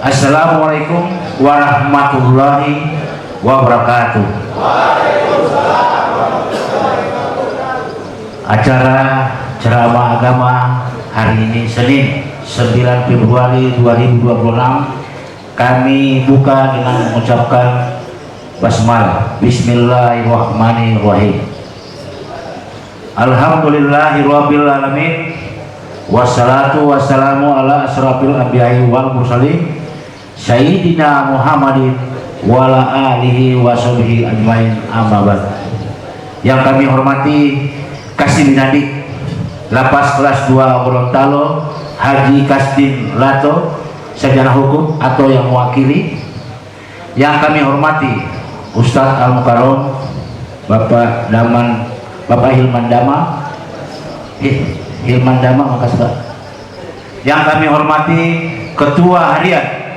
Assalamualaikum warahmatullahi wabarakatuh. Acara ceramah agama hari ini Senin 9 Februari 2026 kami buka dengan mengucapkan basmalah. Bismillahirrahmanirrahim. Alhamdulillahirabbil alamin. Wassalatu wassalamu ala asrafil anbiya'i wal mursalin Sayyidina Muhammadin wa ala alihi wa sahbihi ajmain, amma ba'd. Yang kami hormati Kasih Nadik Lapas kelas 2 Gorontalo, Haji Kasdim Lato, sarjana hukum atau yang mewakili. Yang kami hormati Ustadz Al-Mukarram Bapak Hilman Dama, Hilman Dama, makasih Pak. Yang kami hormati Ketua Harian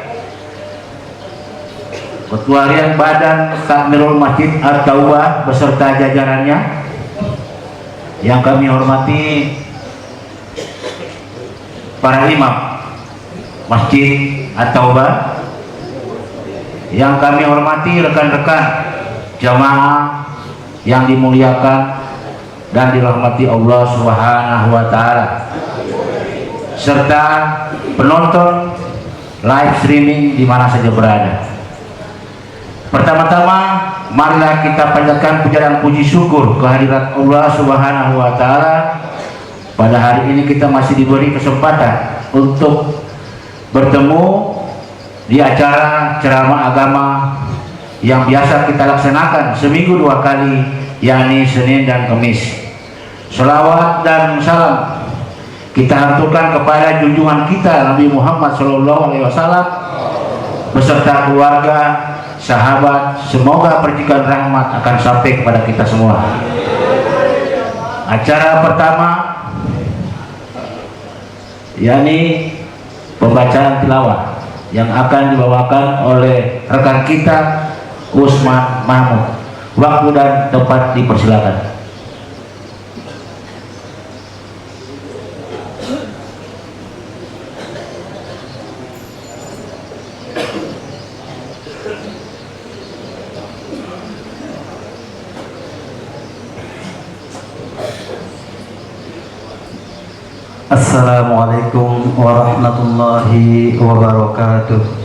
Badan Takmirul Masjid At-Taubah beserta jajarannya. Yang kami hormati para imam Masjid At-Taubah. Yang kami hormati rekan-rekan jamaah yang dimuliakan dan dirahmati Allah Subhanahu wa taala, serta penonton live streaming di mana saja berada. Pertama-tama marilah kita panjatkan puja dan puji syukur kehadirat Allah Subhanahu wa taala. Pada hari ini kita masih diberi kesempatan untuk bertemu di acara ceramah agama yang biasa kita laksanakan seminggu 2 kali, yakni Senin dan Kamis. Selawat dan salam kita haturkan kepada junjungan kita Nabi Muhammad SAW beserta keluarga, sahabat. Semoga percikan rahmat akan sampai kepada kita semua. Acara pertama yakni pembacaan tilawah yang akan dibawakan oleh rekan kita Usman Mahmud. Waktu dan tempat dipersilakan. Assalamualaikum warahmatullahi wabarakatuh.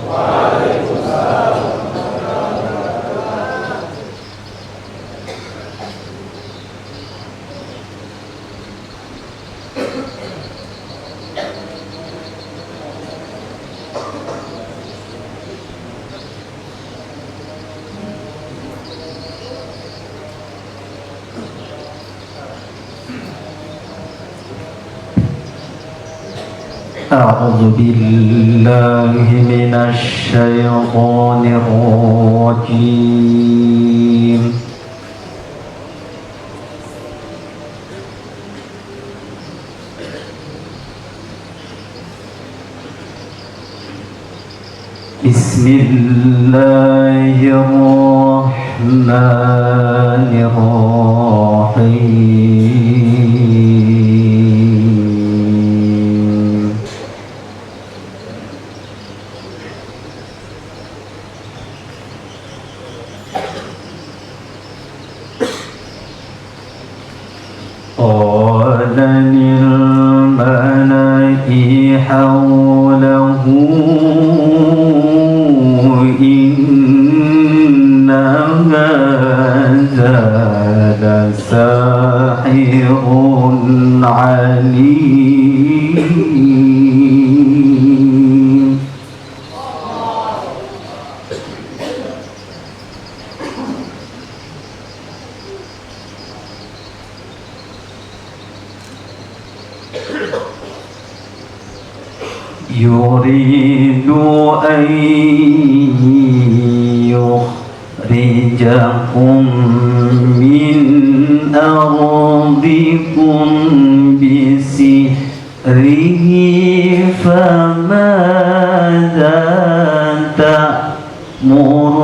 أعوذ بالله من الشيطان الرجيم. بسم الله الرحمن الرحيم. قال للملأ حوله إن هذا لساحر عليم. يريد أن يخرجكم من أرضكم بسحره فماذا تأمرون.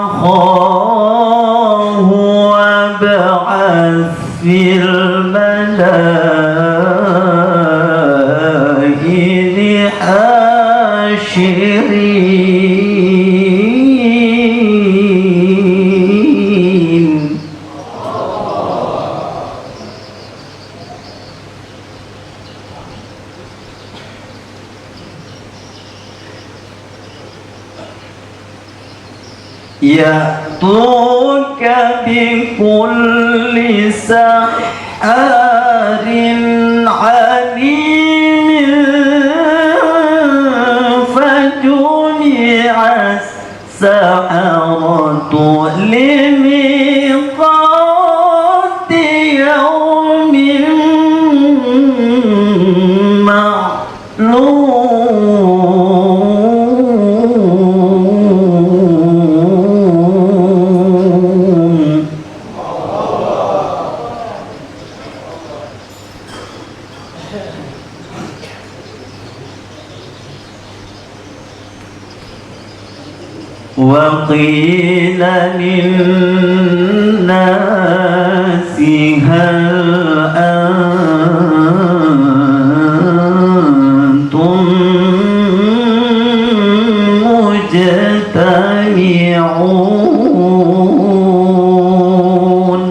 أخاه وابعث في المدائن حاشرين يأتوك بكل سحار عليم فجمع السحرة لميقات يوم معلوم وقيل للناس هل أنتم مجتمعون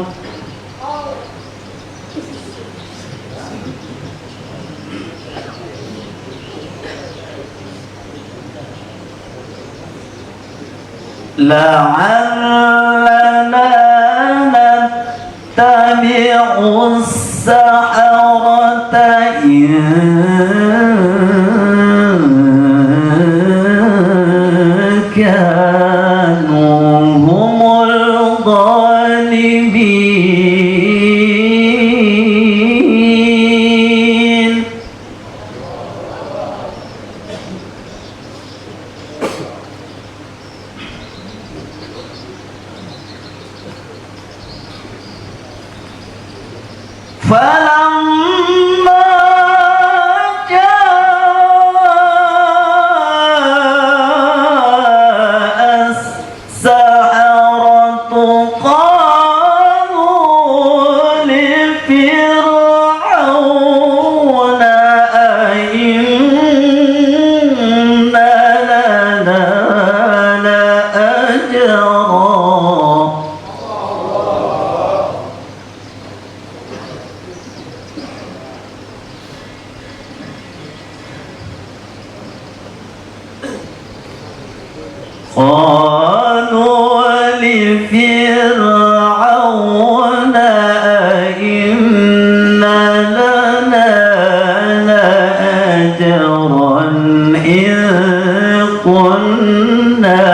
لعلنا نتبع السحرة إن كانوا هم الغالبين فلما جاء السحرة قالوا لفرعون أئن لنا لأجرا قالوا لفرعون أئن لنا لأجرا إن كنا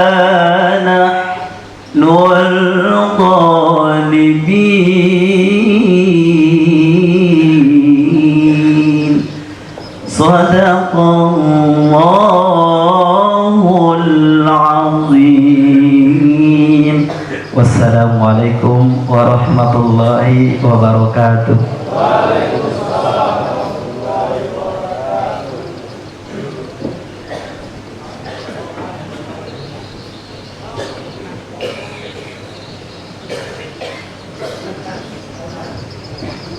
نحن الغالبين صدق الله العظيم. Wassalamualaikum warahmatullahi wabarakatuh.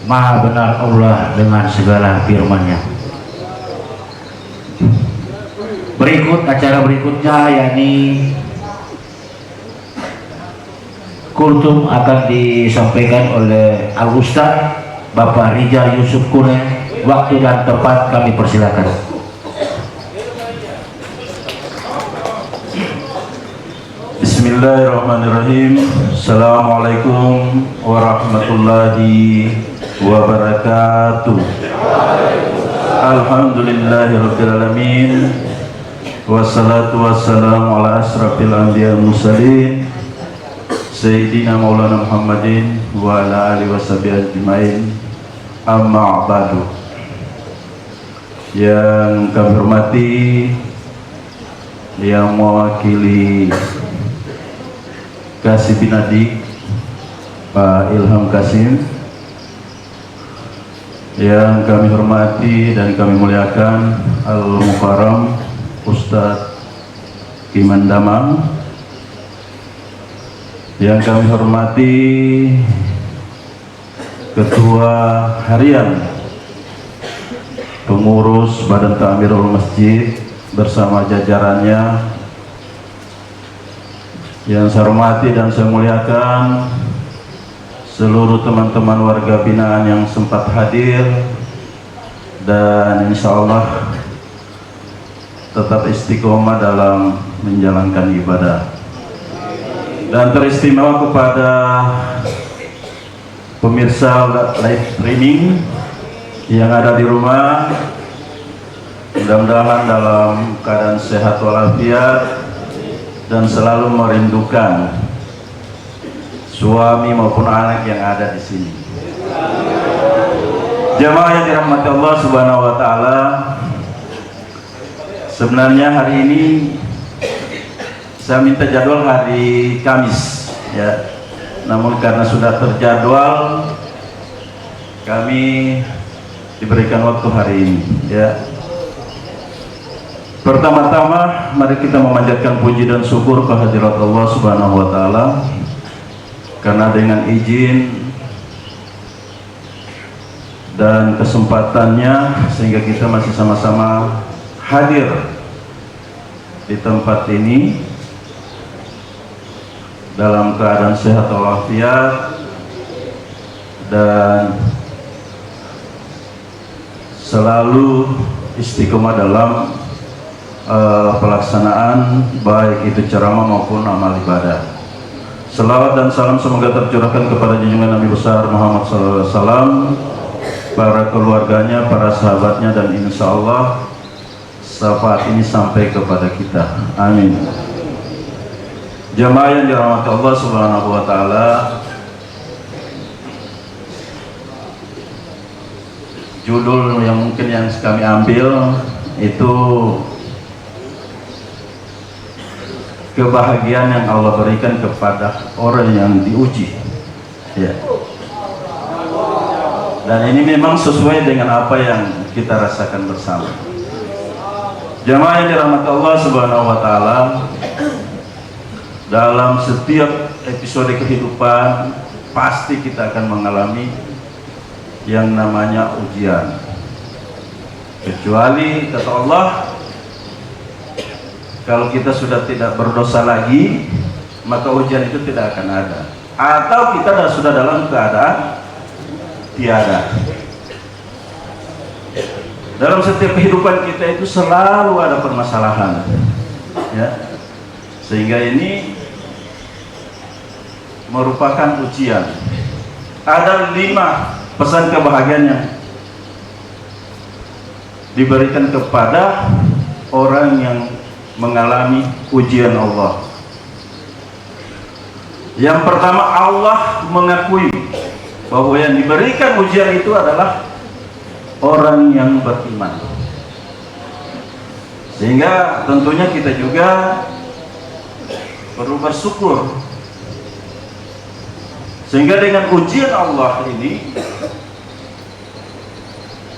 Maha benar Allah dengan segala firman-Nya. Berikut acara berikutnya yakni kultum akan disampaikan oleh Al-Ustaz Bapak Rijal Yusuf Kune. Waktu dan tempat kami persilakan. Bismillahirrahmanirrahim. Assalamualaikum warahmatullahi wabarakatuh. Alhamdulillahirabbil alamin. Wassalatu wassalamu ala asrafil anbiya mursalin Sayyidina Maulana Muhammadin wa ala alihi washabihi ajmain. Amma ba'du. Yang kami hormati, yang mewakili Kasih Binadi Pak Ilham Kasim, yang kami hormati dan kami muliakan Al-Mukarram Ustadz Iman Damang, yang kami hormati Ketua Harian Pengurus Badan Ta'mirul Masjid bersama jajarannya, yang saya hormati dan saya muliakan seluruh teman-teman warga binaan yang sempat hadir dan insya Allah tetap istiqomah dalam menjalankan ibadah. Dan teristimewa kepada pemirsa live streaming yang ada di rumah, mudah-mudahan dalam keadaan sehat walafiat dan selalu merindukan suami maupun anak yang ada di sini. Jamaah yang dirahmati Allah Subhanahu wa taala, sebenarnya hari ini saya minta jadwal hari Kamis ya. Namun karena sudah terjadwal, kami diberikan waktu hari ini ya. Pertama-tama mari kita memanjatkan puji dan syukur kehadirat Allah Subhanahu wa taala, karena dengan izin dan kesempatannya sehingga kita masih sama-sama hadir di tempat ini dalam keadaan sehat walafiat dan selalu istiqomah dalam pelaksanaan baik itu ceramah maupun amal ibadah. Selawat dan salam semoga tercurahkan kepada junjungan Nabi besar Muhammad SAW, para keluarganya, para sahabatnya, dan insya Allah syafaat ini sampai kepada kita. Amin. Jamaah yang dirahmati Allah Subhanahu wa taala, judul yang mungkin yang kami ambil itu kebahagiaan yang Allah berikan kepada orang yang diuji ya. Dan ini memang sesuai dengan apa yang kita rasakan bersama. Jamaah yang dirahmati Allah Subhanahu wa taala, dalam setiap episode kehidupan pasti kita akan mengalami yang namanya ujian. Kecuali kata Allah, kalau kita sudah tidak berdosa lagi, maka ujian itu tidak akan ada. Atau kita sudah dalam keadaan tiada. Dalam setiap kehidupan kita itu selalu ada permasalahan, ya. Sehingga ini merupakan ujian. Ada 5 pesan kebahagiaan yang diberikan kepada orang yang mengalami ujian Allah. Yang pertama, Allah mengakui bahwa yang diberikan ujian itu adalah orang yang beriman. Sehingga tentunya kita juga perlu bersyukur. Sehingga dengan ujian Allah ini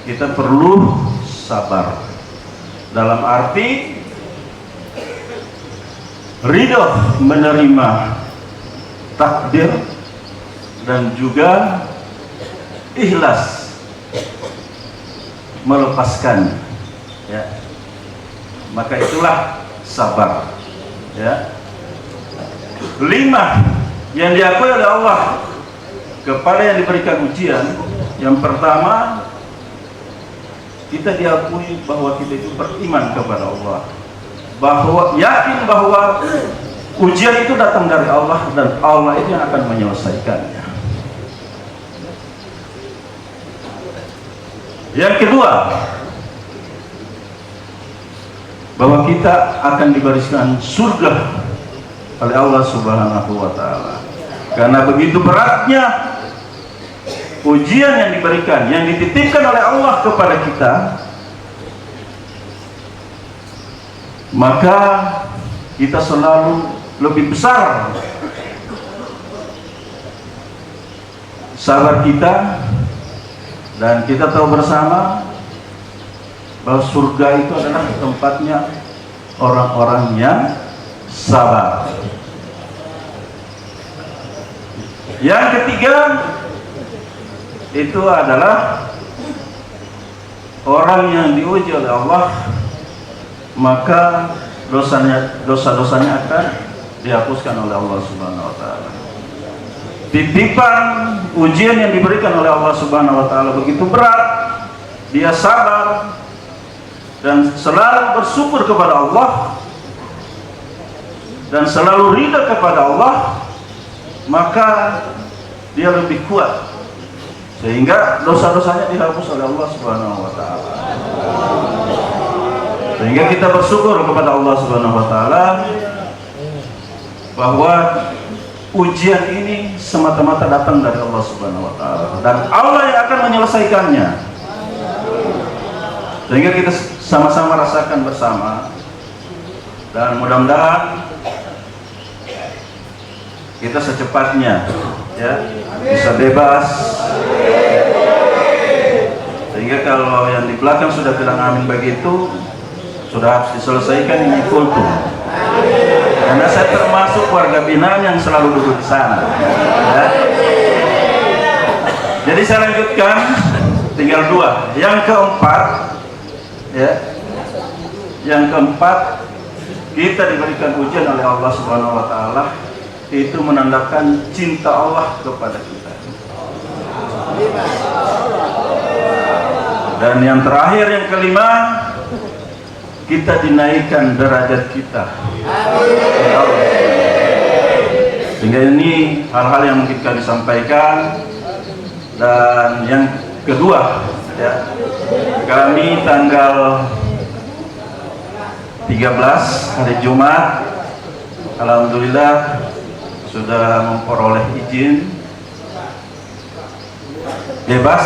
kita perlu sabar. Dalam arti ridho menerima takdir dan juga ikhlas melepaskan ya. Maka itulah sabar ya. 5 yang diakui oleh Allah kepada yang diberikan ujian. Yang pertama, kita diakui bahwa kita itu beriman kepada Allah, bahwa yakin bahwa ujian itu datang dari Allah dan Allah itu yang akan menyelesaikannya. Yang kedua, bahwa kita akan diberikan surga oleh Allah Subhanahu wa taala. Karena begitu beratnya ujian yang diberikan, yang dititipkan oleh Allah kepada kita, maka kita selalu lebih besar sabar kita, dan kita tahu bersama bahwa surga itu adalah tempatnya orang-orang yang sabar. Yang ketiga itu adalah orang yang diuji oleh Allah, maka dosa-dosanya akan dihapuskan oleh Allah Subhanahu wa taala. Titipan ujian yang diberikan oleh Allah Subhanahu wa taala begitu berat, dia sabar dan selalu bersyukur kepada Allah dan selalu ridha kepada Allah, maka dia lebih kuat sehingga dosa-dosanya dihapus oleh Allah Subhanahu wa taala. Sehingga kita bersyukur kepada Allah Subhanahu wa taala bahwa ujian ini semata-mata datang dari Allah Subhanahu wa taala dan Allah yang akan menyelesaikannya. Sehingga kita sama-sama rasakan bersama dan mudah-mudahan kita secepatnya ya bisa bebas, sehingga kalau yang di belakang sudah bilang amin begitu, sudah harus diselesaikan ini kultum. Karena saya termasuk warga binaan yang selalu duduk di sana ya. Jadi saya lanjutkan, tinggal dua. Yang keempat ya, yang keempat, kita diberikan ujian oleh Allah Subhanahu wa taala, itu menandakan cinta Allah kepada kita. Dan yang terakhir, yang kelima, kita dinaikkan derajat kita. Sehingga ini hal-hal yang mungkin kami sampaikan. Dan yang kedua ya, kami tanggal 13 hari Jumat alhamdulillah sudah memperoleh izin bebas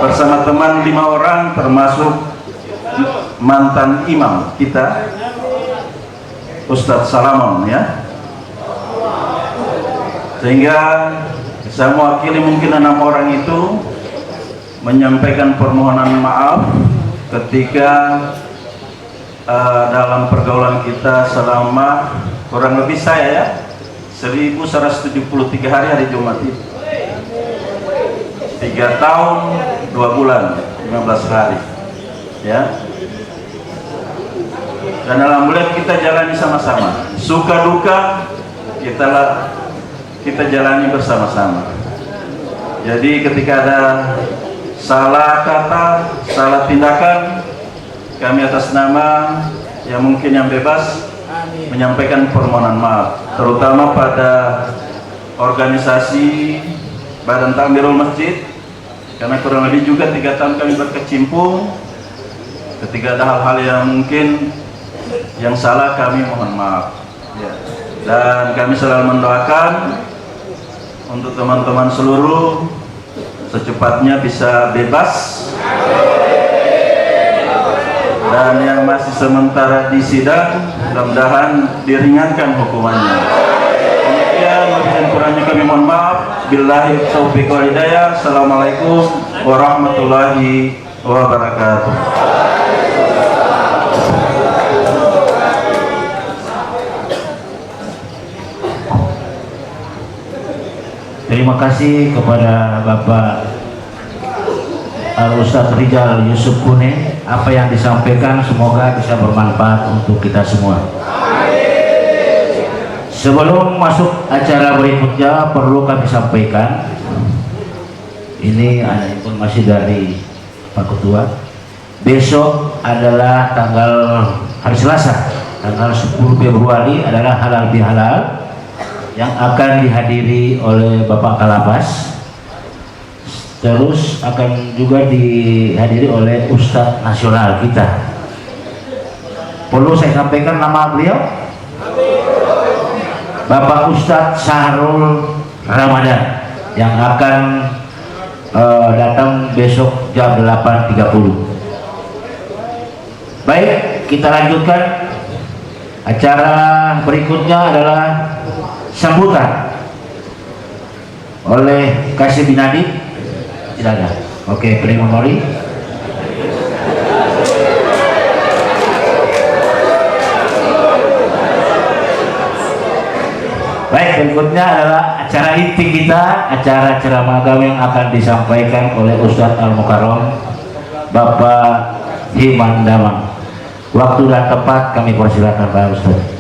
bersama teman 5 orang, termasuk mantan imam kita Ustadz Salamon ya. Sehingga saya mewakili mungkin 6 orang itu menyampaikan permohonan maaf ketika dalam pergaulan kita selama kurang lebih saya ya 1173 hari Jumat itu 3 tahun 2 bulan 15 hari ya. Dan alhamdulillah kita jalani sama-sama, suka duka kita jalani bersama-sama. Jadi ketika ada salah kata, salah tindakan, kami atas nama yang mungkin yang bebas menyampaikan permohonan maaf, terutama pada organisasi Badan Takmirul Masjid, karena kurang lebih juga 3 tahun kami berkecimpung. Ketika ada hal-hal yang mungkin yang salah, kami mohon maaf ya. Dan kami selalu mendoakan untuk teman-teman seluruh secepatnya bisa bebas, dan yang masih sementara di sidang mudah-mudahan diringankan hukumannya. Demikian, lebih dan kurangnya kami mohon maaf. Billahi taufiq wal hidayah. Assalamualaikum warahmatullahi wabarakatuh. Terima kasih kepada Bapak Al-Ustadz Rijal Yusuf Kune. Apa yang disampaikan semoga bisa bermanfaat untuk kita semua. Sebelum masuk acara berikutnya, perlu kami sampaikan, ini ada informasi dari Pak Ketua. Besok adalah hari Selasa, tanggal 10 Februari adalah halal bihalal yang akan dihadiri oleh Bapak Kalabas, terus akan juga dihadiri oleh Ustadz Nasional kita. Perlu saya sampaikan nama beliau, Bapak Ustadz Sahrul Ramadan, yang akan datang besok jam 8.30. Baik, kita lanjutkan. Acara berikutnya adalah sambutan oleh Kasih Binadi. Tidak ada. Oke, beri memori. Baik, berikutnya adalah acara inti kita, acara ceramah agama yang akan disampaikan oleh Ustadz Al-Mukarram Bapak Himan Damang. Waktu dan tempat kami persilakan Pak Ustadz.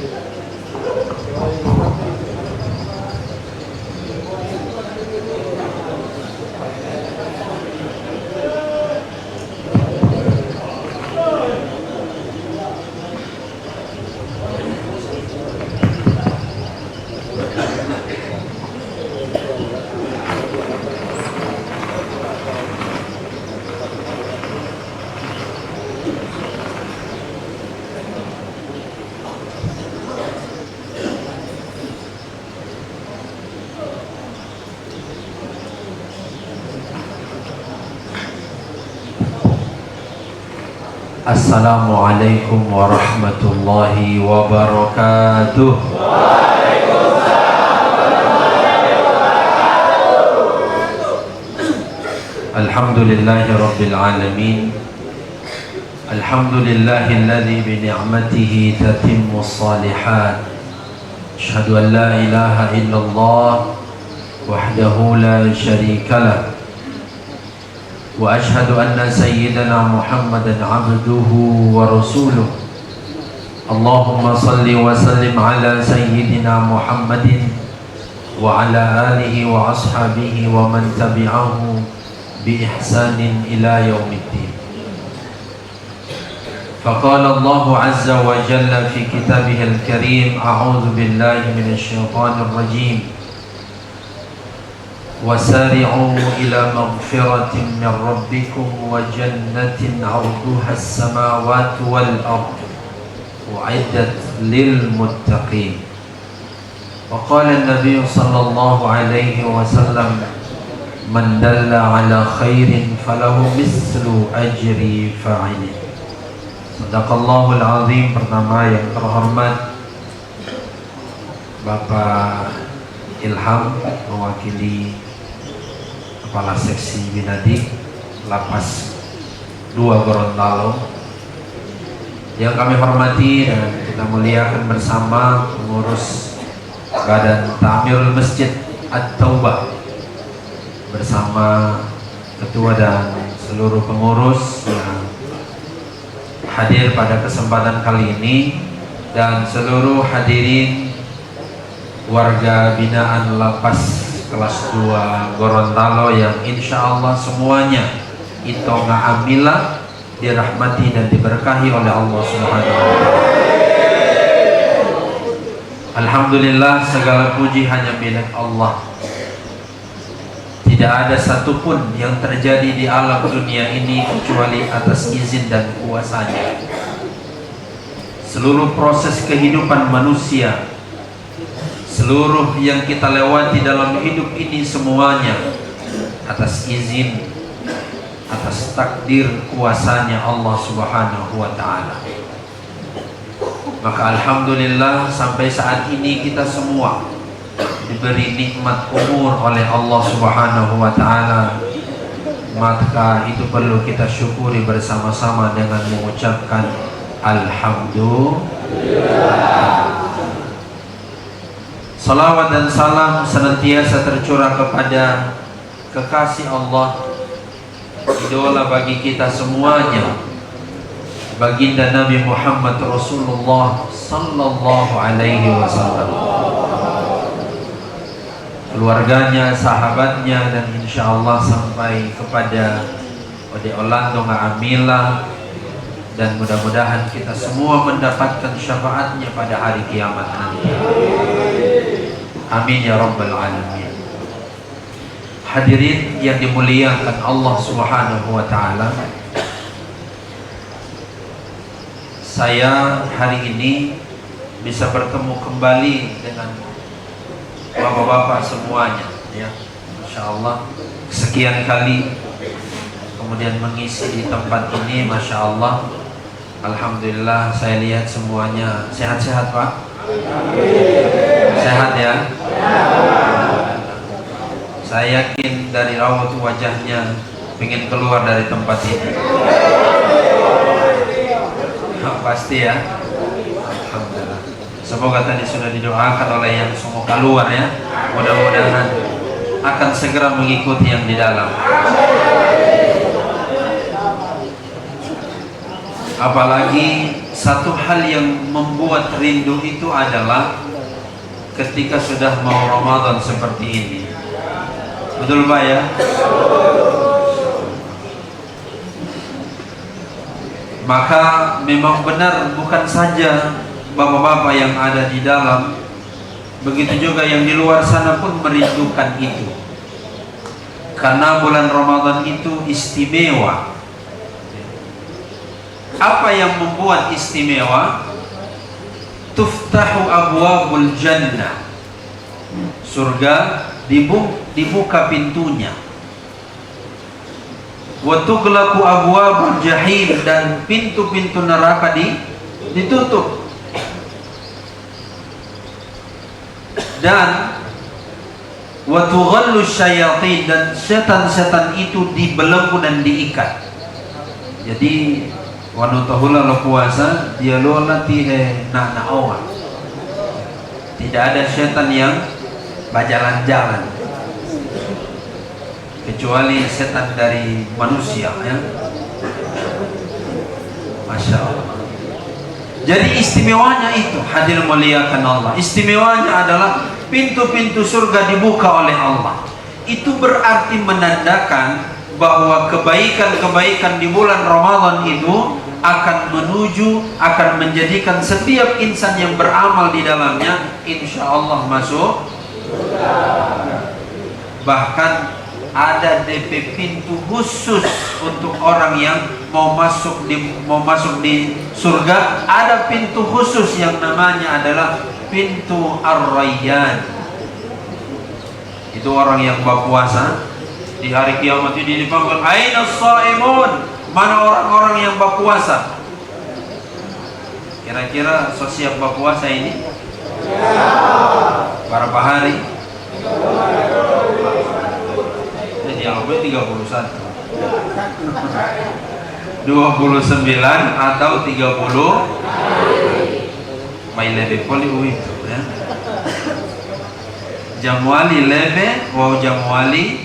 Assalamualaikum warahmatullahi wabarakatuh. Alhamdulillahi rabbil alamin. Alhamdulillahilladzi bi ni'matihi tatimmus shalihat. Asyhadu an la ilaha illallah wahdahu la syarika lah. وأشهد أن سيدنا محمدا عبده ورسوله اللهم صل وسلم على سيدنا محمد وعلى آله وأصحابه ومن تبعه بإحسان إلى يوم الدين. فقال الله عز وجل في كتابه الكريم أعوذ بالله من الشيطان الرجيم وسارعوا إلى مغفرة من ربكم وجنة عرضها السماوات والأرض أعدت للمتقين. وقال النبي صلى الله عليه وسلم من دل على خير فله مثل أجر فاعله. Sadaqallahul Azim. Pertama yang terhormat Bapak Ilham mewakili Kepala Seksi Binadik Lapas 2 Gorontalo yang kami hormati dan kita muliakan bersama pengurus Badan Ta'mirul Masjid At-Taubah bersama ketua dan seluruh pengurus yang hadir pada kesempatan kali ini dan seluruh hadirin warga binaan Lapas kelas 2 Gorontalo yang insya Allah semuanya itonga amila dirahmati dan diberkahi oleh Allah Subhanahu wa Ta'ala. Alhamdulillah, segala puji hanya milik Allah. Tidak ada satupun yang terjadi di alam dunia ini kecuali atas izin dan kuasanya. Seluruh proses kehidupan manusia, seluruh yang kita lewati dalam hidup ini semuanya atas izin, atas takdir kuasanya Allah Subhanahu wa Ta'ala. Maka alhamdulillah sampai saat ini kita semua diberi nikmat umur oleh Allah Subhanahu wa Ta'ala. Maka itu perlu kita syukuri bersama-sama dengan mengucapkan alhamdulillah. Salawat dan salam senantiasa tercurah kepada kekasih Allah, idola bagi kita semuanya, baginda Nabi Muhammad Rasulullah sallallahu alaihi wasallam, keluarganya, sahabatnya, dan insya Allah sampai kepada Ode Orlando Amila, dan mudah-mudahan kita semua mendapatkan syafaatnya pada hari kiamat nanti. Amin ya rabbal alamin. Hadirin yang dimuliakan Allah Subhanahu wa Ta'ala, saya hari ini bisa bertemu kembali dengan bapak-bapak semuanya, ya, Masya Allah, sekian kali kemudian mengisi di tempat ini, Masya Allah. Alhamdulillah, saya lihat semuanya sehat-sehat, Pak. Sehat ya. Saya yakin dari raut wajahnya ingin keluar dari tempat ini. Pasti ya. Alhamdulillah. Semoga tadi sudah didoakan oleh yang semua keluar ya. Mudah-mudahan akan segera mengikuti yang di dalam. Apalagi satu hal yang membuat rindu itu adalah ketika sudah mau Ramadan seperti ini. Betul Pak ya? Maka memang benar bukan saja bapak-bapak yang ada di dalam, begitu juga yang di luar sana pun merindukan itu. Karena bulan Ramadan itu istimewa. Apa yang membuat istimewa? Tuftahu abwabul jannah. Surga dibuka pintunya. Wa tughlaqu abwabul jahim, dan pintu-pintu neraka ditutup. Dan wa tughallu syayatin, dan setan-setan itu dibelenggu dan diikat. Jadi wanutahula lo puasa dia lo latih na awal. Tidak ada setan yang berjalan-jalan kecuali setan dari manusia ya. Masya Allah. Jadi istimewanya itu, hadir muliakan Allah, istimewanya adalah pintu-pintu surga dibuka oleh Allah. Itu berarti menandakan bahwa kebaikan-kebaikan di bulan Ramadan itu akan menjadikan setiap insan yang beramal di dalamnya insya Allah masuk. Bahkan ada DP pintu khusus untuk orang yang mau masuk di surga. Ada pintu khusus yang namanya adalah pintu Ar-Rayyan. Itu orang yang berpuasa di hari kiamat ini dipanggil, aina shaimun, mana orang-orang yang berpuasa? Kira-kira so siap berpuasa ini? Berapa hari? Jadi yang lebih 31 29 atau 30 Mai lebih poli itu ya. Jamuali lebe wow jamuali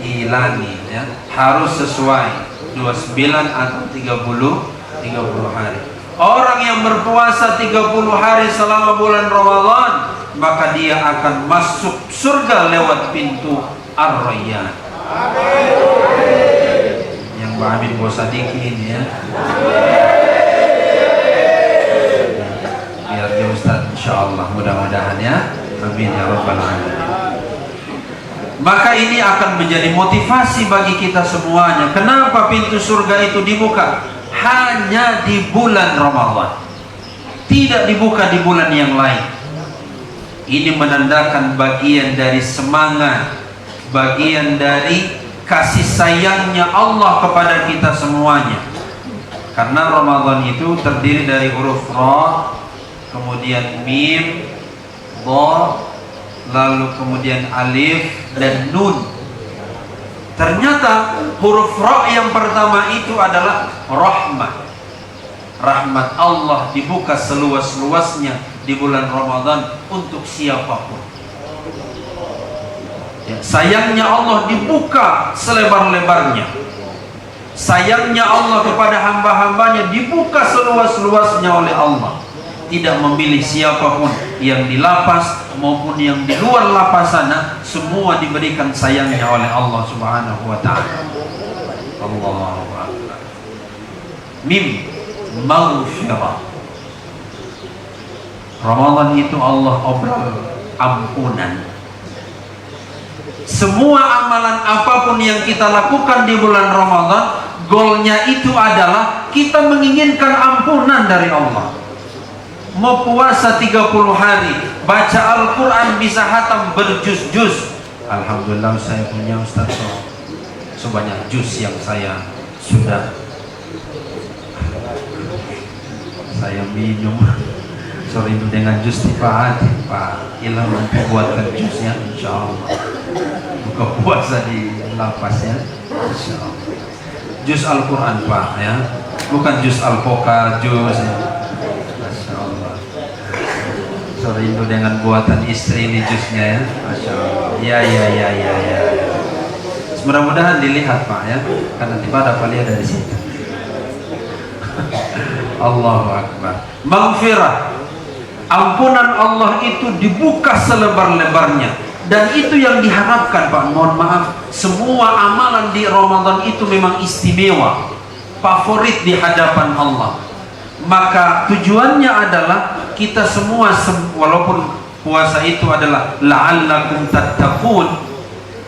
ilani ya. Harus sesuai 29 atau 30 hari. Orang yang berpuasa 30 hari selama bulan Ramadan, maka dia akan masuk surga lewat pintu Ar-Rayyan. Yang Mbak Amin Bosadiki ini ya. Biar dia Ustaz insyaallah, mudah-mudahan ya. Amin ya rabbal alamin. Maka ini akan menjadi motivasi bagi kita semuanya. Kenapa pintu surga itu dibuka hanya di bulan Ramadan, tidak dibuka di bulan yang lain? Ini menandakan bagian dari semangat, bagian dari kasih sayangnya Allah kepada kita semuanya. Karena Ramadan itu terdiri dari huruf Ra, kemudian Mim, Dha, lalu kemudian Alif dan Nun. Ternyata huruf Ra yang pertama itu adalah rahmat. Rahmat Allah dibuka seluas-luasnya di bulan Ramadan untuk siapapun. Ya, sayangnya Allah dibuka selebar-lebarnya. Sayangnya Allah kepada hamba-hambanya dibuka seluas-luasnya oleh Allah. Tidak memilih siapapun, yang di lapas maupun yang di luar lapas sana, semua diberikan sayangnya oleh Allah Subhanahu wa ta'ala. Allahu Akbar. Mim, maghfirah. Ramadan itu Allah obrol ampunan. Semua amalan apapun yang kita lakukan di bulan Ramadan, goalnya itu adalah kita menginginkan ampunan dari Allah. Mau puasa 30 hari, baca Al-Quran bisa hatam berjus-jus. Alhamdulillah saya punya Ustaz sebanyak jus yang saya sudah minum. Sorry dengan jus tifaat Pak Ilham membuatkan jusnya insyaallah. Buka puasa di lapas ya insyaallah. Jus Al-Quran Pak ya, bukan jus alpoka, jus ya. So rindu dengan buatan istri ini jusnya ya, Masya Allah. Ya. Mudah-mudahan dilihat Pak ya, karena tiba ada lihat dari situ. Allahu Akbar. Maghfirah, ampunan Allah itu dibuka selebar-lebarnya, dan itu yang diharapkan Pak. Mohon maaf, semua amalan di Ramadan itu memang istimewa, favorit di hadapan Allah. Maka tujuannya adalah kita semua, walaupun puasa itu adalah la'allakum tattaqun,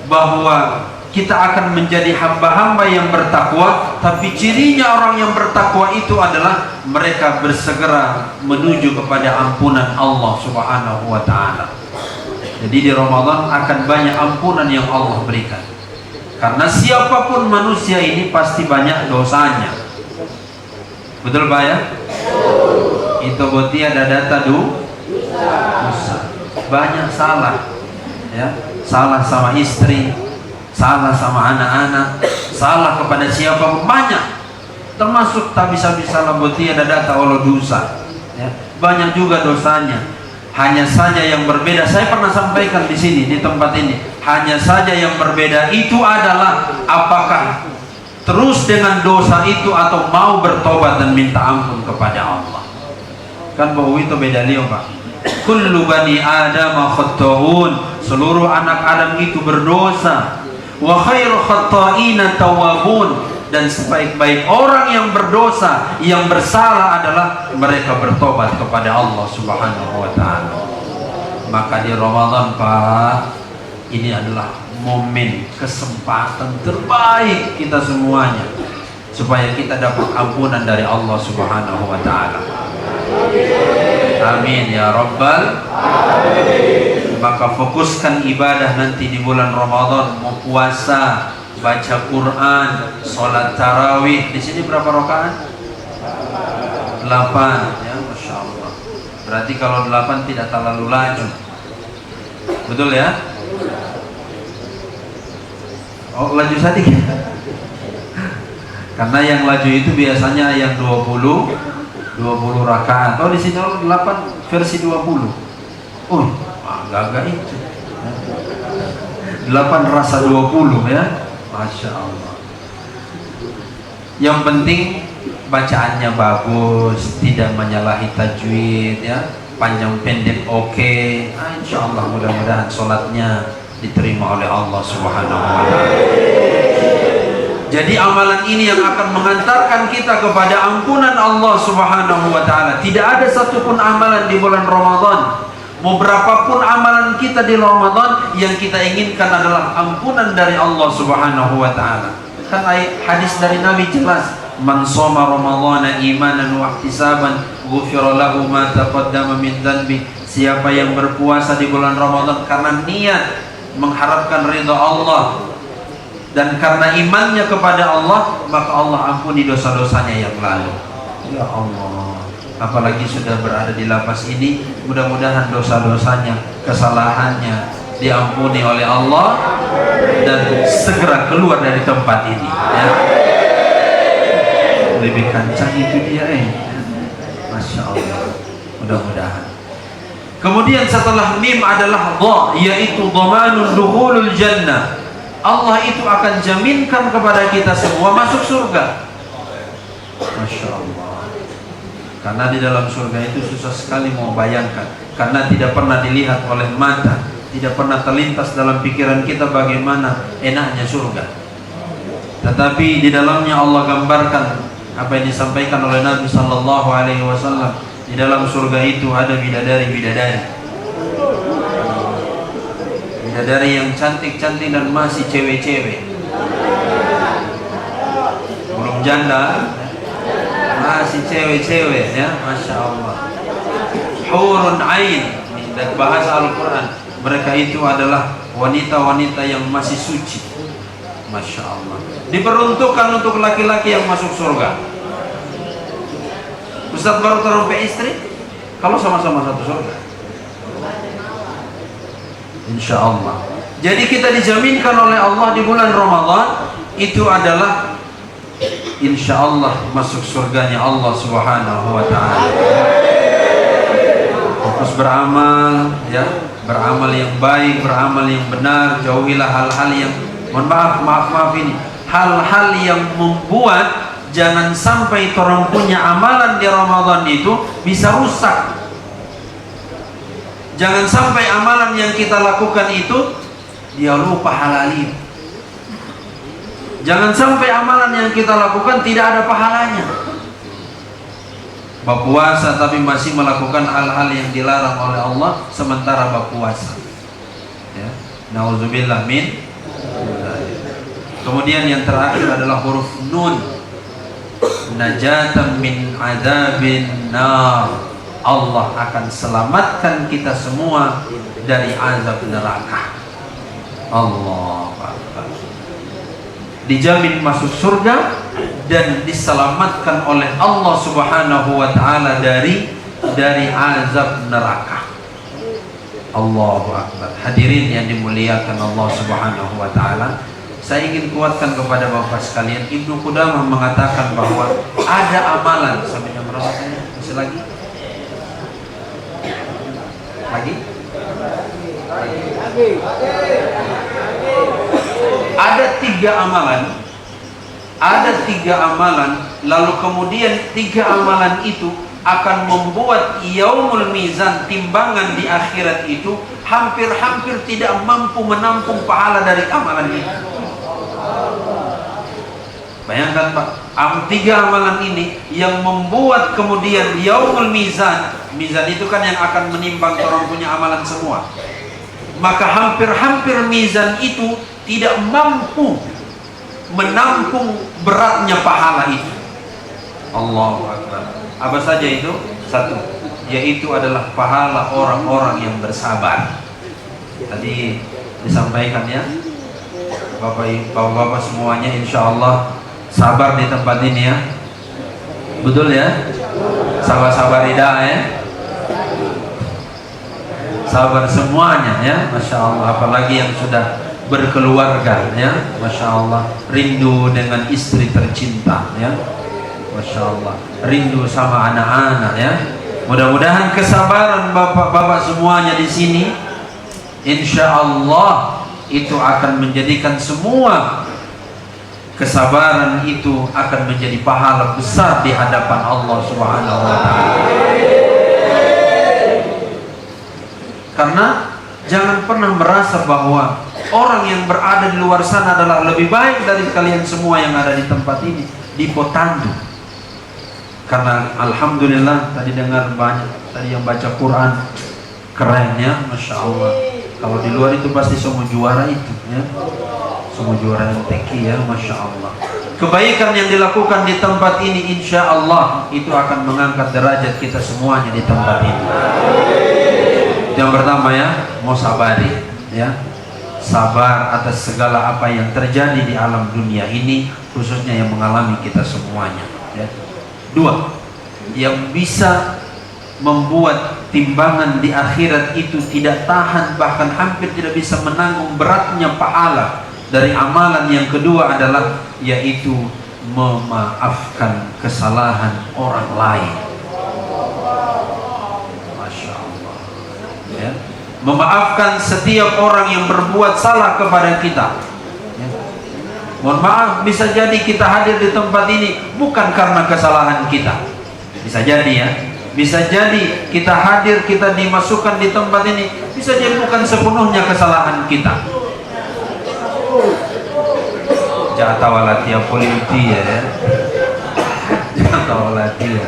bahwa kita akan menjadi hamba-hamba yang bertakwa, tapi cirinya orang yang bertakwa itu adalah mereka bersegera menuju kepada ampunan Allah Subhanahu wa ta'ala. Jadi di Ramadan akan banyak ampunan yang Allah berikan, karena siapapun manusia ini pasti banyak dosanya. Betul Pak ya? Itu berarti ada data dosa. Banyak salah ya, salah sama istri, salah sama anak-anak, salah kepada siapa, banyak. Termasuk tak bisa-bisa berarti ada data Allah dosa ya. Banyak juga dosanya. Hanya saja yang berbeda, saya pernah sampaikan di sini, di tempat ini, hanya saja yang berbeda itu adalah apakah terus dengan dosa itu atau mau bertobat dan minta ampun kepada Allah. Kan bahwa itu beda liu Pak. Kullu bani Adam khatta'un, seluruh anak Adam itu berdosa. Wa khairu khatta'ina tawwabun, dan sebaik-baik orang yang berdosa, yang bersalah adalah mereka bertobat kepada Allah Subhanahu wa ta'ala. Maka di Ramadan Pak, ini adalah momen kesempatan terbaik kita semuanya supaya kita dapat ampunan dari Allah Subhanahu wa ta'ala. Amin ya Rabbal alamin. Maka fokuskan ibadah nanti di bulan Ramadan, mau puasa, baca Quran, sholat tarawih. Di sini berapa rakaat? 8 ya, Masya Allah. Berarti kalau 8 tidak terlalu laju, betul ya? Oh, laju sedikit. Karena yang laju itu biasanya yang 20 rakaat. Oh, di sini 8 versi 20. Oh, agak-agak itu. 8 rasa 20 ya. Masya Allah. Yang penting bacaannya bagus, tidak menyalahi tajwid ya, panjang pendek oke. Insya Allah mudah-mudahan sholatnya diterima oleh Allah Subhanahu wa ta'ala. Jadi amalan ini yang akan mengantarkan kita kepada ampunan Allah Subhanahu wa ta'ala. Tidak ada satupun amalan di bulan Ramadan, mau berapapun amalan kita di Ramadan, yang kita inginkan adalah ampunan dari Allah Subhanahu wa ta'ala. Kan hadis dari Nabi jelas, man shoma ramadhana imanan wa ihtisaban ghufira lahu ma taqaddama min dhanbi. Siapa yang berpuasa di bulan Ramadan karena niat mengharapkan ridha Allah dan karena imannya kepada Allah, maka Allah ampuni dosa-dosanya yang lalu. Ya Allah, apalagi sudah berada di lapas ini, mudah-mudahan dosa-dosanya, kesalahannya diampuni oleh Allah dan segera keluar dari tempat ini ya. Lebih kencang itu dia Masya Allah, mudah-mudahan. Kemudian setelah mim adalah dha, yaitu dhamanun dukhulul jannah. Allah itu akan jaminkan kepada kita semua masuk surga. Masya Allah. Karena di dalam surga itu susah sekali mau bayangkan, karena tidak pernah dilihat oleh mata, tidak pernah terlintas dalam pikiran kita bagaimana enaknya surga. Tetapi di dalamnya Allah gambarkan apa yang disampaikan oleh Nabi Sallallahu Alaihi Wasallam. Di dalam surga itu ada bidadari-bidadari, bidadari yang cantik-cantik dan masih cewek-cewek, belum janda, masih cewek-cewek ya, Masya Allah. Hurun ain, dan bahasa Al-Quran, mereka itu adalah wanita-wanita yang masih suci. Masya Allah. Diperuntukkan untuk laki-laki yang masuk surga. Ustaz baru terumpai istri, kalau sama-sama satu surga, insya Allah. Jadi kita dijaminkan oleh Allah di bulan Ramadan itu adalah insya Allah masuk surganya Allah Subhanahu wa ta'ala. fokus beramal, ya, beramal yang baik, beramal yang benar. Jauhilah hal-hal yang, mohon maaf ini, hal-hal yang membuat jangan sampai orang punya amalan di Ramadan itu bisa rusak. Jangan sampai amalan yang kita lakukan itu dia lupa halalnya. Jangan sampai amalan yang kita lakukan tidak ada pahalanya. Berpuasa tapi masih melakukan hal-hal yang dilarang oleh Allah sementara berpuasa. Ya. Nauzubillah min. Kemudian yang terakhir adalah huruf nun. Najatan min adzabin nar. Allah akan selamatkan kita semua dari azab neraka. Allah Akbar. Dijamin masuk surga dan diselamatkan oleh Allah Subhanahu wa taala dari azab neraka. Allahu Akbar. Hadirin yang dimuliakan Allah Subhanahu wa taala, saya ingin kuatkan kepada Bapak sekalian, Ibnu Qudamah mengatakan bahwa ada amalan sampai jam berapa saya? Masih lagi? Ada tiga amalan, lalu kemudian tiga amalan itu akan membuat yaumul mizan, timbangan di akhirat itu hampir-hampir tidak mampu menampung pahala dari amalan itu. Bayangkan Pak, tiga amalan ini yang membuat kemudian yaumul mizan itu kan yang akan menimbang orang punya amalan semua. Maka hampir-hampir mizan itu tidak mampu menampung beratnya pahala itu. Allahu Akbar. Apa saja itu? Satu, yaitu adalah pahala orang-orang yang bersabar. Tadi disampaikan ya, Bapak-bapak semuanya insya Allah sabar di tempat ini ya. Betul ya? Sabar-sabar ida ya. Sabar semuanya ya, Masya Allah. Apalagi yang sudah berkeluarga ya, Masya Allah. Rindu dengan istri tercinta ya, Masya Allah. Rindu sama anak-anak ya. Mudah-mudahan kesabaran bapak-bapak semuanya di sini, insya Allah itu akan menjadikan semua kesabaran itu akan menjadi pahala besar di hadapan Allah Subhanahu wa taala. Karena jangan pernah merasa bahwa orang yang berada di luar sana adalah lebih baik dari kalian semua yang ada di tempat ini, dipotandu. Karena alhamdulillah tadi dengar banyak tadi yang baca Quran keren ya, Masya Allah. Kalau di luar itu pasti semua juara itu ya, semua juara yang teki ya, Masya Allah. Kebaikan yang dilakukan di tempat ini insya Allah itu akan mengangkat derajat kita semuanya di tempat ini. Yang pertama ya, mau sabari ya, sabar atas segala apa yang terjadi di alam dunia ini, khususnya yang mengalami kita semuanya ya. Dua, yang bisa membuat timbangan di akhirat itu tidak tahan, bahkan hampir tidak bisa menanggung beratnya pahala dari amalan yang kedua adalah yaitu memaafkan kesalahan orang lain. Masya Allah ya. Memaafkan setiap orang yang berbuat salah kepada kita ya. Mohon maaf, bisa jadi kita hadir di tempat ini bukan karena kesalahan kita, bisa jadi ya. Bisa jadi kita hadir, kita dimasukkan di tempat ini, bisa jadi bukan sepenuhnya kesalahan kita. Jatawalatia politia ya. Jatawalatia.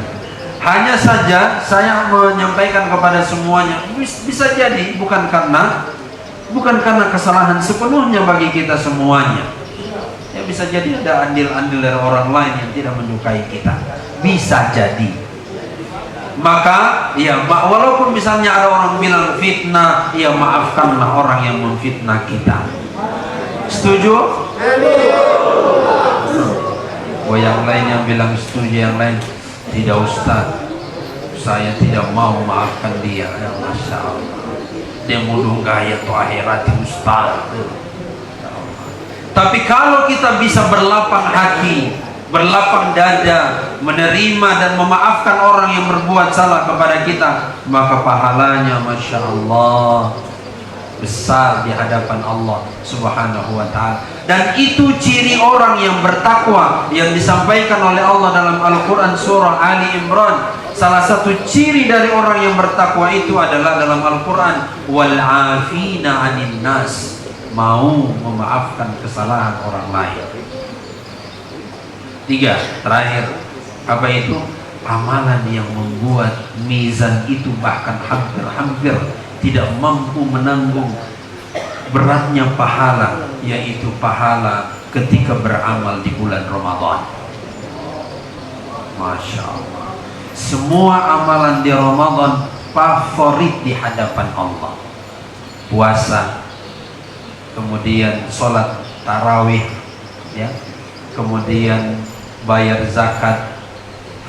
Hanya saja saya menyampaikan kepada semuanya, bisa jadi bukan karena kesalahan sepenuhnya bagi kita semuanya. Ya bisa jadi ada andil-andil dari orang lain yang tidak menyukai kita. Bisa jadi. Maka ya walaupun misalnya ada orang bilang fitnah, ya maafkanlah orang yang memfitnah kita. Setuju? Oh yang lain yang bilang setuju, yang lain tidak, Ustaz, saya tidak mau maafkan dia ya, Masya Allah. Dia mudung gaya tuh akhirat Ustaz. Tapi kalau kita bisa berlapang hati berlapang dada, menerima dan memaafkan orang yang berbuat salah kepada kita, maka pahalanya Masya Allah besar di hadapan Allah Subhanahu wa ta'ala. Dan itu ciri orang yang bertakwa yang disampaikan oleh Allah dalam Al-Quran surah Ali Imran. Salah satu ciri dari orang yang bertakwa itu adalah dalam Al-Quran, wal afina 'anil nas, mau memaafkan kesalahan orang lain. 3, terakhir, apa itu? Amalan yang membuat mizan itu bahkan hampir-hampir tidak mampu menanggung beratnya pahala, yaitu pahala ketika beramal di bulan Ramadan. Masya Allah, semua amalan di Ramadan favorit di hadapan Allah. Puasa, kemudian sholat tarawih, ya, kemudian bayar zakat,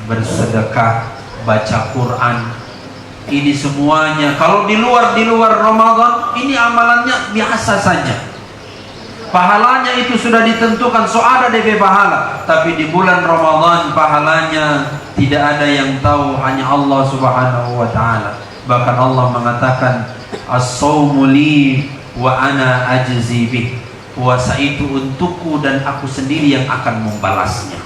bersedekah, baca Quran. Ini semuanya kalau di luar Ramadan ini amalannya biasa saja. Pahalanya itu sudah ditentukan, so ada DP pahala. Tapi di bulan Ramadan pahalanya tidak ada yang tahu, hanya Allah Subhanahu wa ta'ala. Bahkan Allah mengatakan, as-sawmu li wa ana ajzi bih. Puasa itu untukku dan aku sendiri yang akan membalasnya.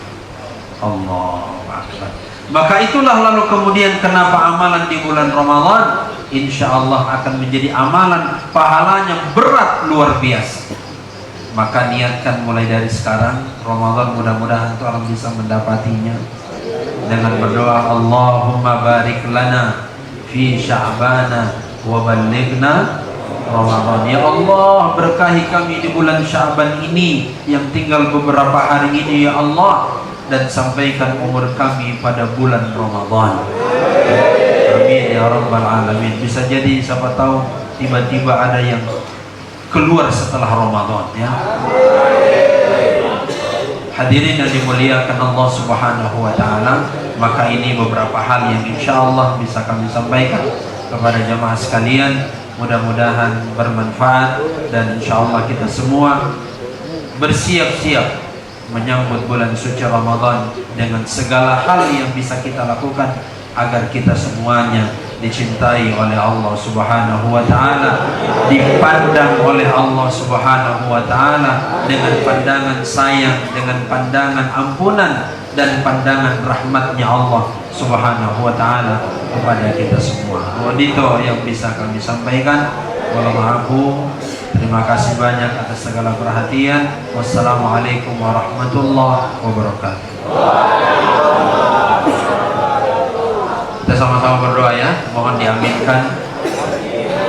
Allahu Akbar. Maka itulah lalu kemudian kenapa amalan di bulan Ramadan insya Allah akan menjadi amalan pahalanya berat luar biasa. Maka niatkan mulai dari sekarang Ramadan, mudah-mudahan Tuhan bisa mendapatinya dengan berdoa, Allahumma barik lana fi sya'bana wa ballighna Ramadan. Ya Allah, berkahi kami di bulan Sya'ban ini yang tinggal beberapa hari ini ya Allah, dan sampaikan umur kami pada bulan Ramadan. Amin ya rabbal alamin. Bisa jadi siapa tahu tiba-tiba ada yang keluar setelah Ramadan, ya. Hadirin yang dimuliakan Allah Subhanahu wa ta'ala, maka ini beberapa hal yang insya Allah bisa kami sampaikan kepada jamaah sekalian. Mudah-mudahan bermanfaat dan insya Allah kita semua bersiap-siap menyambut bulan suci Ramadan dengan segala hal yang bisa kita lakukan agar kita semuanya dicintai oleh Allah Subhanahu wa ta'ala, dipandang oleh Allah Subhanahu wa ta'ala dengan pandangan sayang, dengan pandangan ampunan dan pandangan rahmatnya Allah Subhanahu wa ta'ala kepada kita semua. Itu yang bisa kami sampaikan. Wallahu, terima kasih banyak atas segala perhatian. Wassalamualaikum warahmatullahi wabarakatuh. Kita sama-sama berdoa ya, mohon diaminkan.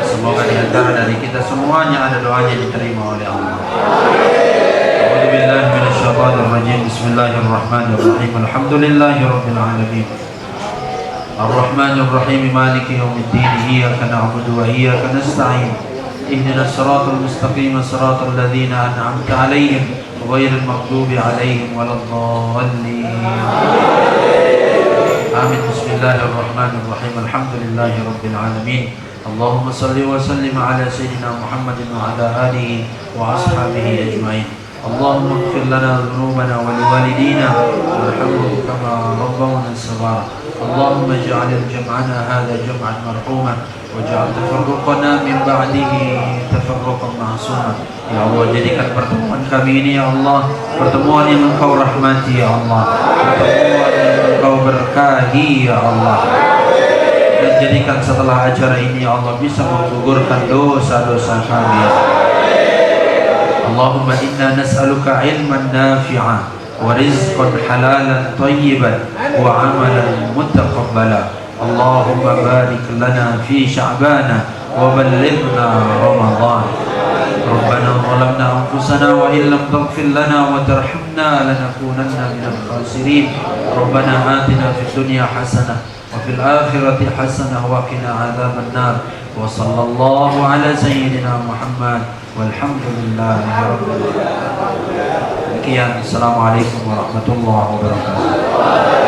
Semoga di antara dari kita semuanya ada doanya diterima oleh Allah. A'udzubillahi minasyaitonir rajim. Bismillahirrahmanirrahim. Alhamdulillahirabbil alamin. Ar-Rahmanir Rahim, Maliki yaumiddin. Iyyaka na'budu wa iyyaka nasta'in. Ihdinas siratal mustaqim, siratal ladzina an'amta 'alaihim ghairil maghdubi 'alaihim waladdallin. Amin. Bismillahirrahmanirrahim. Alhamdulillahi rabbil alamin. Allahumma salli wa sallim ala sayyidina Muhammadin wa ala alihi wa ashabihi ajma'in. Allahumma ighfir lana dhunubana wa liwalidina warhamhum kama rabbawna shaghara. Allahumma ij'al jam'ana hadha jam'an marhuma waj'al tafarruqana min ba'dihi tafarruqan ma'suma. Ya Allah, jadikan pertemuan kami ini ya Allah pertemuan yang Engkau rahmati ya Allah, pertemuan yang Engkau berkahi ya Allah, dan jadikan setelah acara ini ya Allah bisa menggugurkan dosa-dosa kami. Allahumma inna nas'aluka ilman nafi'an wa rizqan halalan tayyiban wa amalan mutaqabbala. Allahumma barik lana fi sya'bana wa ballighna Ramadan. Rabbana zalamna anfusana wa illam taghfir lana wa tarhamna lanakunanna minal khasirin. Rabbana atina fid dunya hasanah wa fil akhirati hasanah wa qina adzaban nar. Wa sallallahu ala sayyidina Muhammad walhamdulillahi rabbil alamin. Sekian, assalamualaikum warahmatullahi wabarakatuh.